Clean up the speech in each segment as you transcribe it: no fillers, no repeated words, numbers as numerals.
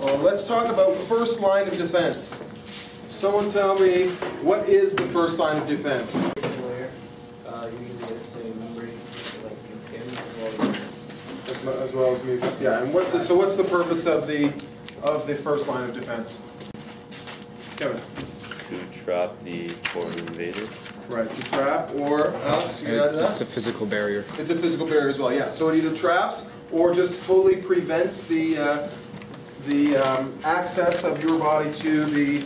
Let's talk about first line of defense. Someone tell me, what is the first line of defense? Usually it's a membrane, like the skin, As well as mucus, yeah. And what's the purpose of the first line of defense? Kevin. To trap the foreign invader. Right, to trap or else. You got that? It's a physical barrier. It's a physical barrier as well, yeah. So it either traps or just totally prevents the access of your body to the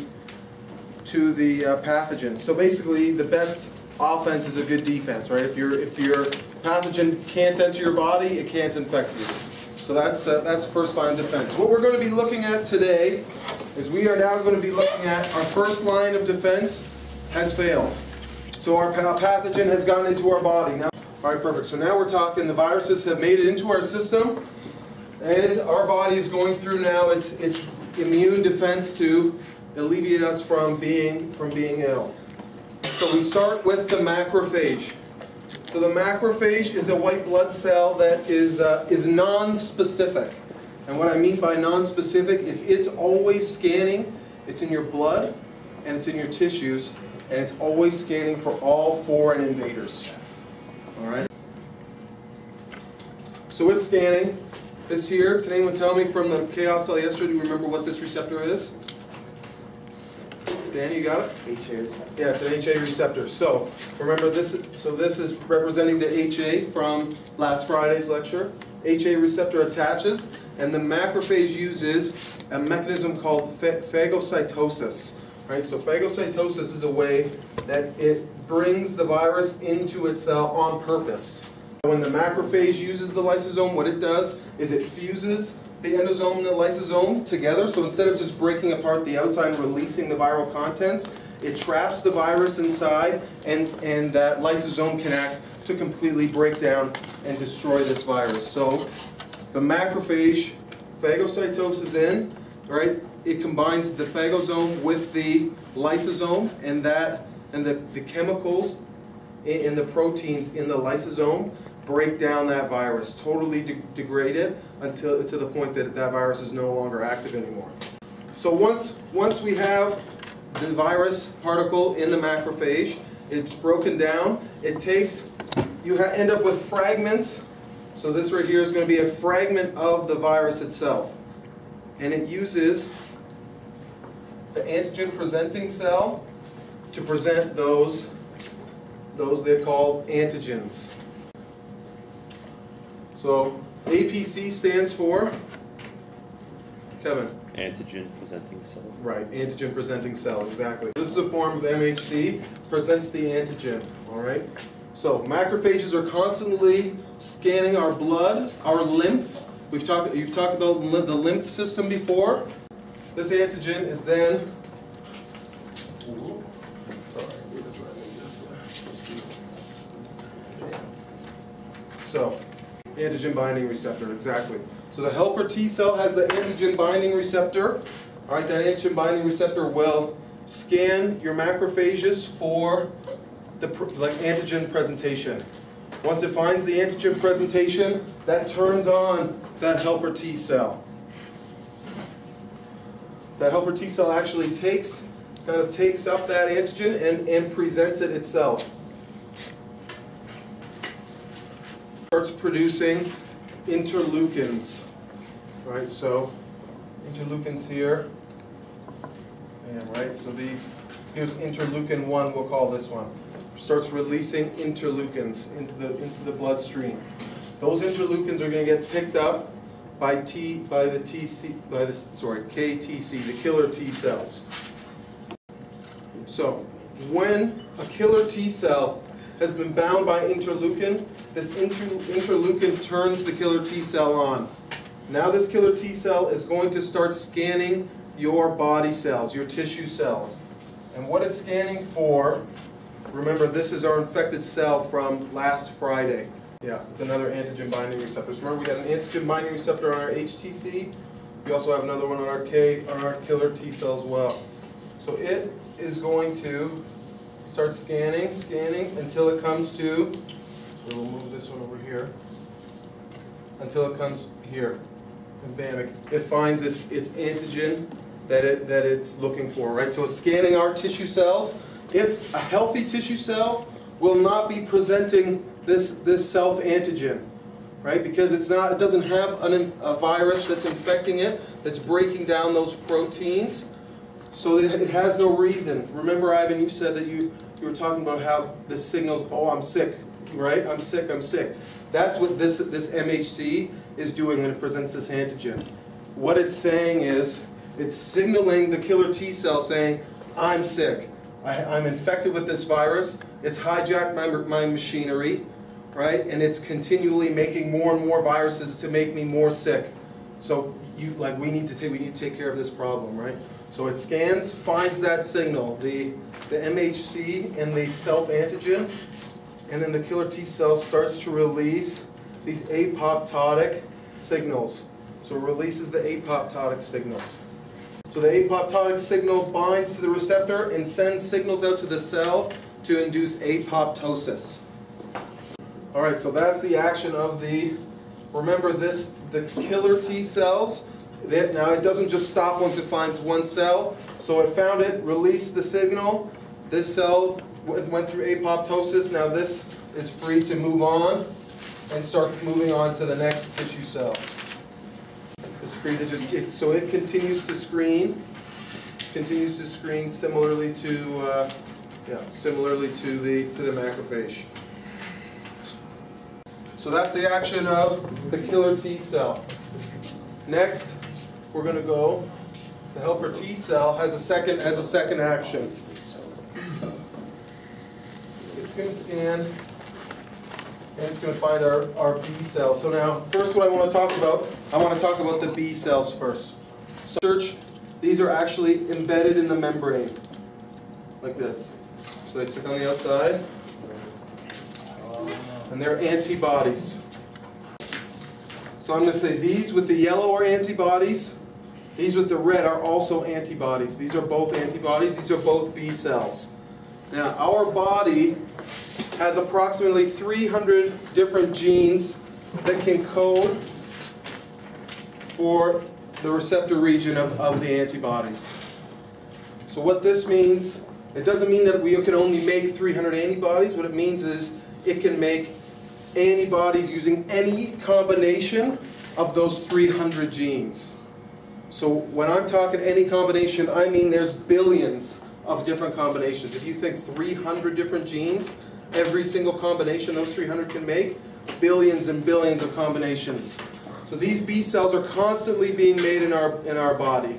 pathogen. So basically, the best offense is a good defense, right? If your pathogen can't enter your body, it can't infect you. So that's first line of defense. What we're going to be looking at today is we are now going to be looking at our first line of defense has failed. So our pathogen has gotten into our body. Now, all right, perfect. So now we're talking the viruses have made it into our system, and our body is going through now its immune defense to alleviate us from being ill. So we start with the macrophage. So the macrophage is a white blood cell that is non-specific. And what I mean by non-specific is it's always scanning. It's in your blood and it's in your tissues, and it's always scanning for all foreign invaders. All right. So it's scanning. This here, can anyone tell me from the chaos cell yesterday, do you remember what this receptor is? Dan, you got it? HA receptor. Yeah, it's an HA receptor. So remember this. So this is representing the HA from last Friday's lecture. HA receptor attaches, and the macrophage uses a mechanism called phagocytosis. Right. So phagocytosis is a way that it brings the virus into its cell on purpose. When the macrophage uses the lysosome, what it does is it fuses the endosome and the lysosome together. So instead of just breaking apart the outside and releasing the viral contents, it traps the virus inside, and that lysosome can act to completely break down and destroy this virus. So the macrophage phagocytosis in, right? It combines the phagosome with the lysosome, and the chemicals in the proteins in the lysosome break down that virus, totally degrade it until to the point that that virus is no longer active anymore. So once we have the virus particle in the macrophage, it's broken down. It takes, you end up with fragments. So this right here is going to be a fragment of the virus itself, and it uses the antigen presenting cell to present those they're called antigens. So APC stands for, Kevin? Antigen presenting cell. Right, antigen presenting cell, exactly. This is a form of MHC, it presents the antigen, all right? So macrophages are constantly scanning our blood, our lymph. You've talked about the lymph system before. This antigen is then, so, antigen binding receptor, exactly. So the helper T cell has the antigen binding receptor. All right, that antigen binding receptor will scan your macrophages for the antigen presentation. Once it finds the antigen presentation, that turns on that helper T cell. That helper T cell actually takes up that antigen and presents it itself. Starts producing interleukins, right? So interleukins here, and right. So here's interleukin 1. We'll call this one. Starts releasing interleukins into the bloodstream. Those interleukins are going to get picked up by KTC, the killer T cells. So when a killer T cell has been bound by interleukin, this interleukin turns the killer T cell on. Now this killer T cell is going to start scanning your body cells, your tissue cells. And what it's scanning for, remember this is our infected cell from last Friday. Yeah, it's another antigen binding receptor. So remember we had an antigen binding receptor on our HTC. We also have another one on our killer T cell as well. So it is going to start scanning until it comes to, so we'll move this one over here, until it comes here. And bam, it finds its antigen that it's looking for, right? So it's scanning our tissue cells. If a healthy tissue cell will not be presenting this self-antigen, right? Because it doesn't have a virus that's infecting it, that's breaking down those proteins. So it has no reason. Remember, Ivan, you said that you were talking about how this signals, oh, I'm sick, right? I'm sick, I'm sick. That's what this MHC is doing when it presents this antigen. What it's saying is, it's signaling the killer T cell saying, I'm sick. I'm infected with this virus. It's hijacked my machinery, right? And it's continually making more and more viruses to make me more sick. So we need to take care of this problem, right? So it scans, finds that signal, the MHC and the self-antigen, and then the killer T cell starts to release these apoptotic signals. So it releases the apoptotic signals. So the apoptotic signal binds to the receptor and sends signals out to the cell to induce apoptosis. All right, so that's the action of remember the killer T cells. Now it doesn't just stop once it finds one cell. So it found it, released the signal. This cell went through apoptosis. Now this is free to move on and start moving on to the next tissue cell. It's free to so it continues to screen similarly to the macrophage. So that's the action of the killer T cell. Next, we're going to go. The helper T cell has a second action. It's going to scan, and it's going to find our B cells. So now, first what I want to talk about the B cells first. So these are actually embedded in the membrane, like this. So they stick on the outside, and they're antibodies. So I'm going to say these with the yellow are antibodies, these with the red are also antibodies. These are both antibodies, these are both B cells. Now, our body has approximately 300 different genes that can code for the receptor region of the antibodies. So what this means, it doesn't mean that we can only make 300 antibodies. What it means is it can make antibodies using any combination of those 300 genes. So when I'm talking any combination, I mean there's billions of different combinations. If you think 300 different genes, every single combination those 300 can make, billions and billions of combinations. So these B cells are constantly being made in our body,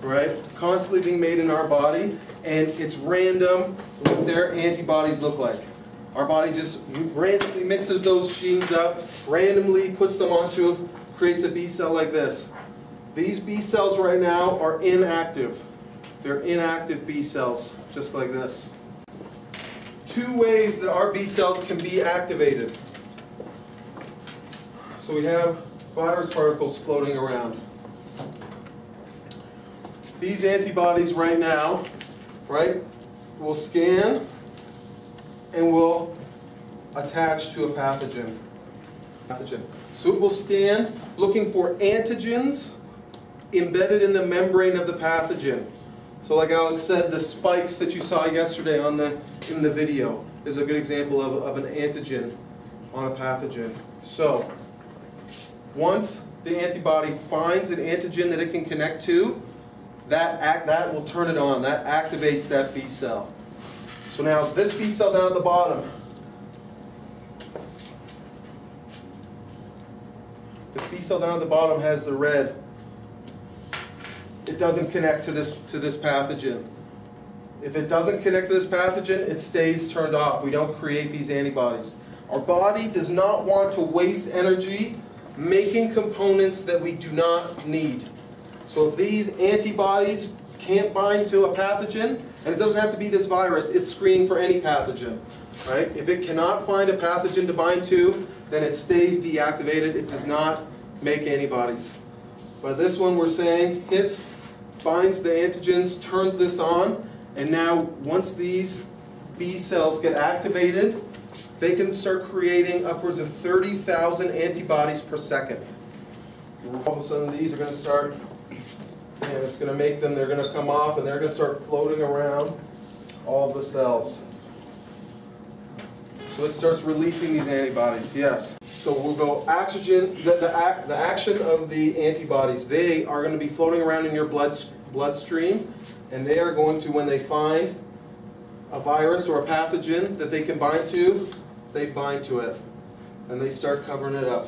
right? Constantly being made in our body, and it's random what their antibodies look like. Our body just randomly mixes those genes up, randomly puts them onto, creates a B cell like this. These B cells right now are inactive. They're inactive B cells, just like this. Two ways that our B cells can be activated. So we have virus particles floating around. These antibodies right now, right, will scan and will attach to a pathogen. So it will scan looking for antigens embedded in the membrane of the pathogen. So like Alex said, the spikes that you saw yesterday in the video is a good example of an antigen on a pathogen. So once the antibody finds an antigen that it can connect to, that will turn it on. That activates that B cell. So now this B cell down at the bottom, this B cell down at the bottom has the red. It doesn't connect to this pathogen. If it doesn't connect to this pathogen, it stays turned off. We don't create these antibodies. Our body does not want to waste energy making components that we do not need. So if these antibodies can't bind to a pathogen, and it doesn't have to be this virus, it's screening for any pathogen, right? If it cannot find a pathogen to bind to, then it stays deactivated. It does not make antibodies. But this one we're saying hits, binds the antigens, turns this on, and now once these B cells get activated, they can start creating upwards of 30,000 antibodies per second. All of a sudden these are going to start, and it's going to make them, they're going to come off, and they're going to start floating around all of the cells. So it starts releasing these antibodies, yes. So we'll go oxygen, the action of the antibodies, they are going to be floating around in your bloodstream, and they are going to, when they find a virus or a pathogen that they can bind to, they bind to it, and they start covering it up.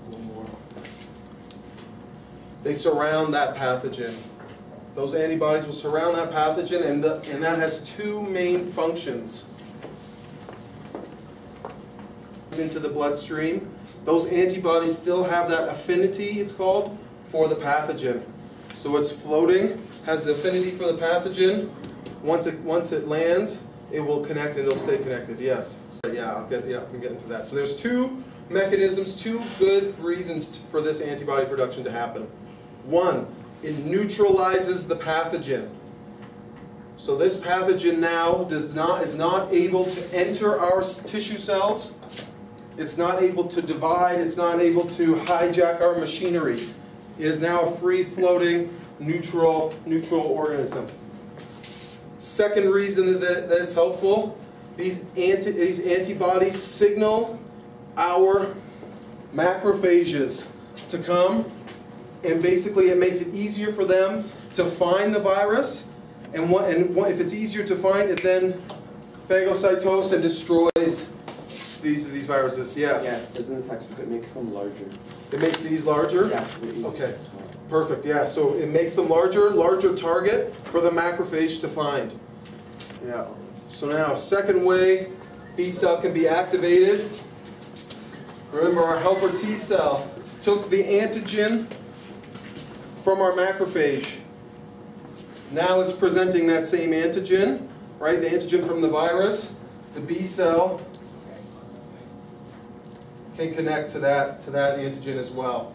One more. They surround that pathogen. Those antibodies will surround that pathogen, and that has two main functions. Into the bloodstream, those antibodies still have that affinity, it's called, for the pathogen. So it's floating, has affinity for the pathogen. Once it lands, it will connect and it'll stay connected. Yes. Yeah, I'm getting to that. So there's two mechanisms, two good reasons for this antibody production to happen. One, it neutralizes the pathogen. So this pathogen now is not able to enter our tissue cells. It's not able to divide. It's not able to hijack our machinery. It is now a free-floating, neutral organism. Second reason that it's helpful, these antibodies signal our macrophages to come, and basically it makes it easier for them to find the virus, and if it's easier to find, it then phagocytoses and destroys these viruses. Yes. Yes, doesn't in fact it makes them larger. It makes these larger? Yes. Okay. Perfect, yeah. So it makes them larger target for the macrophage to find. Yeah. So now, second way B cell can be activated. Remember, our helper T cell took the antigen from our macrophage. Now it's presenting that same antigen, right? The antigen from the virus. The B cell can connect to that antigen as well.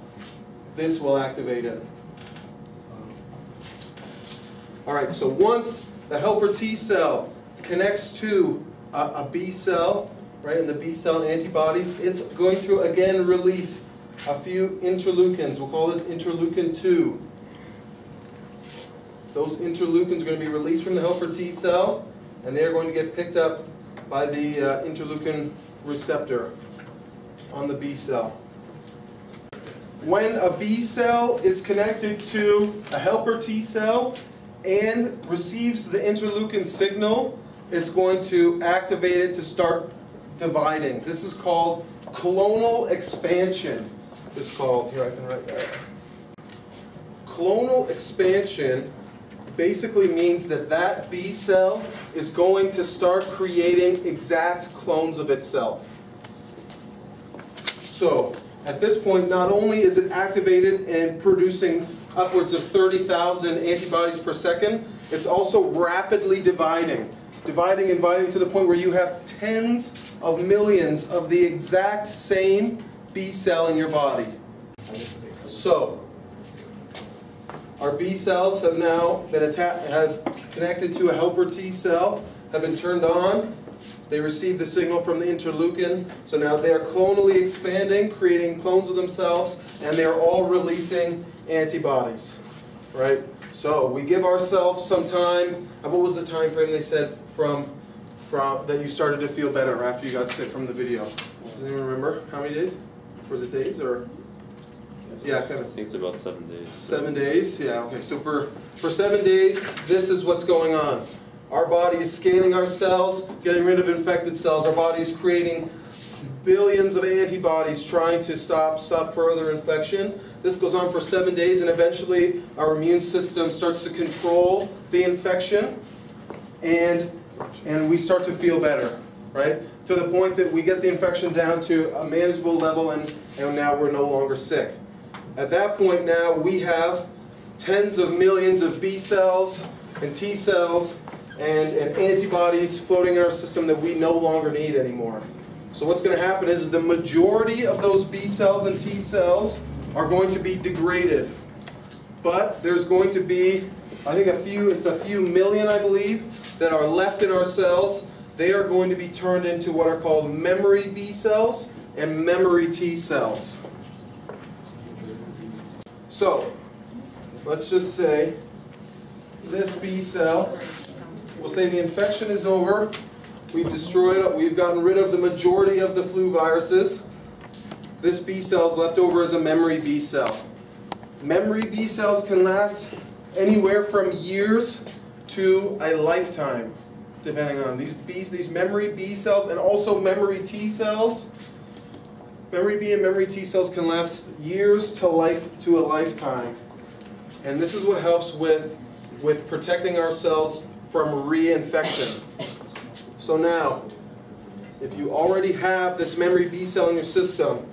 This will activate it. All right, so once the helper T cell connects to a B cell, right, and the B cell antibodies, it's going to again release a few interleukins. We'll call this interleukin 2. Those interleukins are going to be released from the helper T cell, and they're going to get picked up by the interleukin receptor on the B cell. When a B cell is connected to a helper T cell and receives the interleukin signal, it's going to activate it to start dividing. This is called clonal expansion. It's called, here I can write that. Clonal expansion basically means that B cell is going to start creating exact clones of itself. So, at this point, not only is it activated and producing upwards of 30,000 antibodies per second, it's also rapidly dividing. Dividing to the point where you have tens of millions of the exact same B cell in your body. So, our B cells have now been have connected to a helper T cell, have been turned on. They receive the signal from the interleukin, so now they are clonally expanding, creating clones of themselves, and they're all releasing antibodies, right? So we give ourselves some time. What was the time frame they said from that you started to feel better after you got sick from the video? Does anyone remember how many days? Was it days or? Yeah, Kevin. I think it's about 7 days. 7 days? Yeah, okay. So for 7 days, this is what's going on. Our body is scanning our cells, getting rid of infected cells. Our body is creating billions of antibodies trying to stop further infection. This goes on for 7 days, and eventually our immune system starts to control the infection, and we start to feel better, right? To the point that we get the infection down to a manageable level, and now we're no longer sick. At that point now, we have tens of millions of B cells and T cells and antibodies floating in our system that we no longer need anymore. So what's going to happen is the majority of those B cells and T cells are going to be degraded. But there's going to be, I think it's a few million, I believe, that are left in our cells they are going to be turned into what are called memory B cells and memory T cells. So, let's just say this B cell, we'll say the infection is over, we've gotten rid of the majority of the flu viruses. This B cell is left over as a memory B cell. Memory B cells can last anywhere from years to a lifetime, depending on these memory B cells and also memory T cells. Memory B and memory T cells can last years to a lifetime. And this is what helps with protecting ourselves from reinfection. So now, if you already have this memory B cell in your system,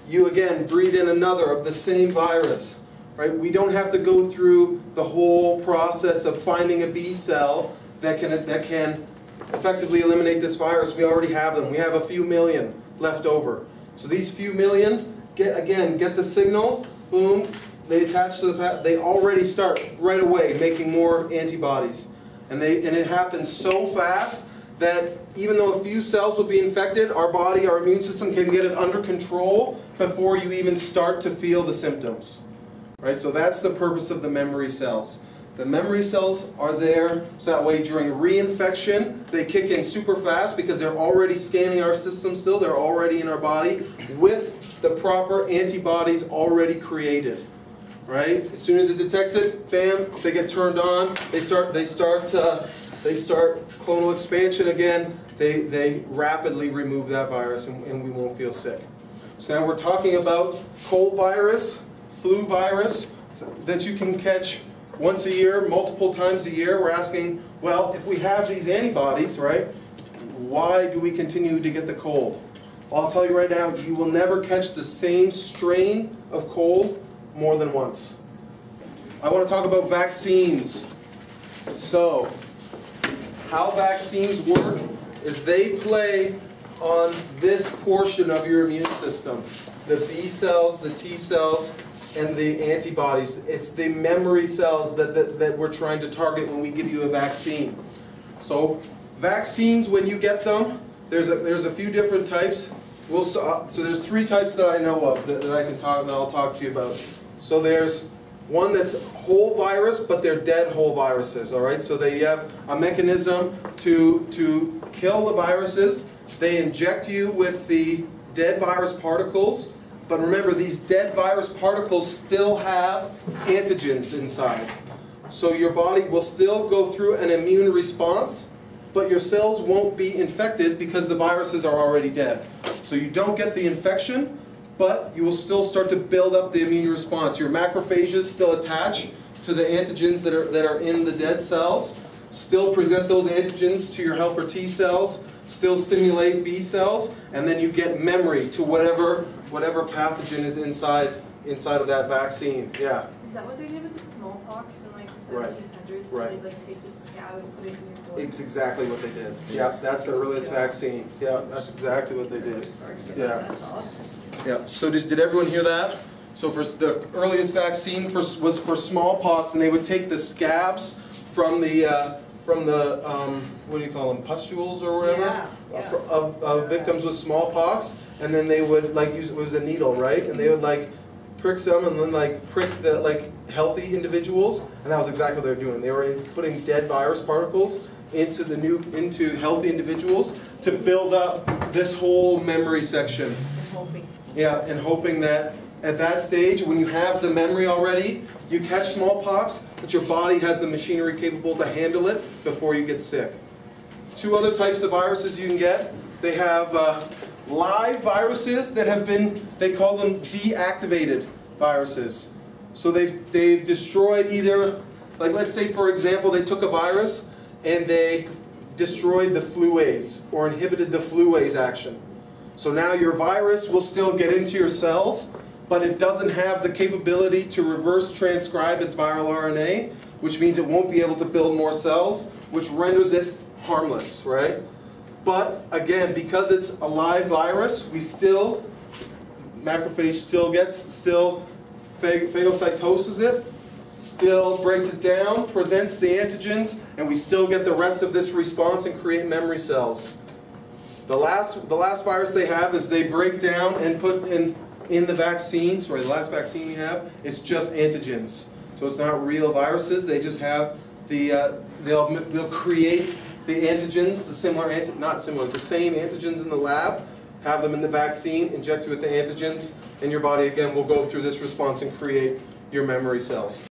you again breathe in another of the same virus. Right? We don't have to go through the whole process of finding a B cell that can effectively eliminate this virus. We already have them. We have a few million left over. So these few million get the signal, boom, they attach to the they already start right away making more antibodies. And it happens so fast that even though a few cells will be infected, our immune system can get it under control before you even start to feel the symptoms. Right? So that's the purpose of the memory cells. The memory cells are there so that way during reinfection they kick in super fast because they're already scanning our system still, they're already in our body with the proper antibodies already created. Right? As soon as it detects it, bam, they get turned on, they start clonal expansion again, they rapidly remove that virus and we won't feel sick. So now we're talking about cold virus, flu virus that you can catch once a year, multiple times a year. We're asking, well, if we have these antibodies, right, why do we continue to get the cold? Well, I'll tell you right now, you will never catch the same strain of cold more than once. I want to talk about vaccines. So, how vaccines work is they play on this portion of your immune system. The B cells, the T cells, and the antibodies. It's the memory cells that we're trying to target when we give you a vaccine. So vaccines, when you get them, there's a few different types. So there's 3 types that I know of that I'll talk to you about. So there's one that's whole virus, but they're dead whole viruses. All right. So they have a mechanism to kill the viruses. They inject you with the dead virus particles. But remember, these dead virus particles still have antigens inside. So your body will still go through an immune response, but your cells won't be infected because the viruses are already dead. So you don't get the infection, but you will still start to build up the immune response. Your macrophages still attach to the antigens that are in the dead cells, still present those antigens to your helper T cells, still stimulate B cells, and then you get memory to whatever pathogen is inside of that vaccine. Yeah. Is that what they did with the smallpox in like the 1700s? Right. They like take the scab and put it in your blood? It's exactly what they did. Yeah, that's the earliest vaccine. Yeah, that's exactly what they did. Yeah. That's awesome. Yeah. So did everyone hear that? So for the earliest vaccine was for smallpox, and they would take the scabs from the what do you call them, pustules or whatever, of victims with smallpox, and then they would like use, it was a needle, right? And they would like prick some and then like prick the like healthy individuals, and that was exactly what they were doing. They were putting dead virus particles into healthy individuals to build up this whole memory section. And hoping. Yeah, and hoping that at that stage, when you have the memory already, you catch smallpox, but your body has the machinery capable to handle it before you get sick. 2 other types of viruses you can get. They have live viruses that have been, they call them deactivated viruses. So they've destroyed either, like let's say for example, they took a virus and they destroyed the fluase or inhibited the fluase action. So now your virus will still get into your cells, but it doesn't have the capability to reverse transcribe its viral RNA, which means it won't be able to build more cells, which renders it harmless, right? But again, because it's a live virus, macrophage still phagocytoses it, still breaks it down, presents the antigens, and we still get the rest of this response and create memory cells. The last virus they have is they break down and put in the vaccine, sorry, the last vaccine we have, it's just antigens. So it's not real viruses, they just have the, they'll create the antigens, the same antigens in the lab, have them in the vaccine, inject you with the antigens, and your body again will go through this response and create your memory cells.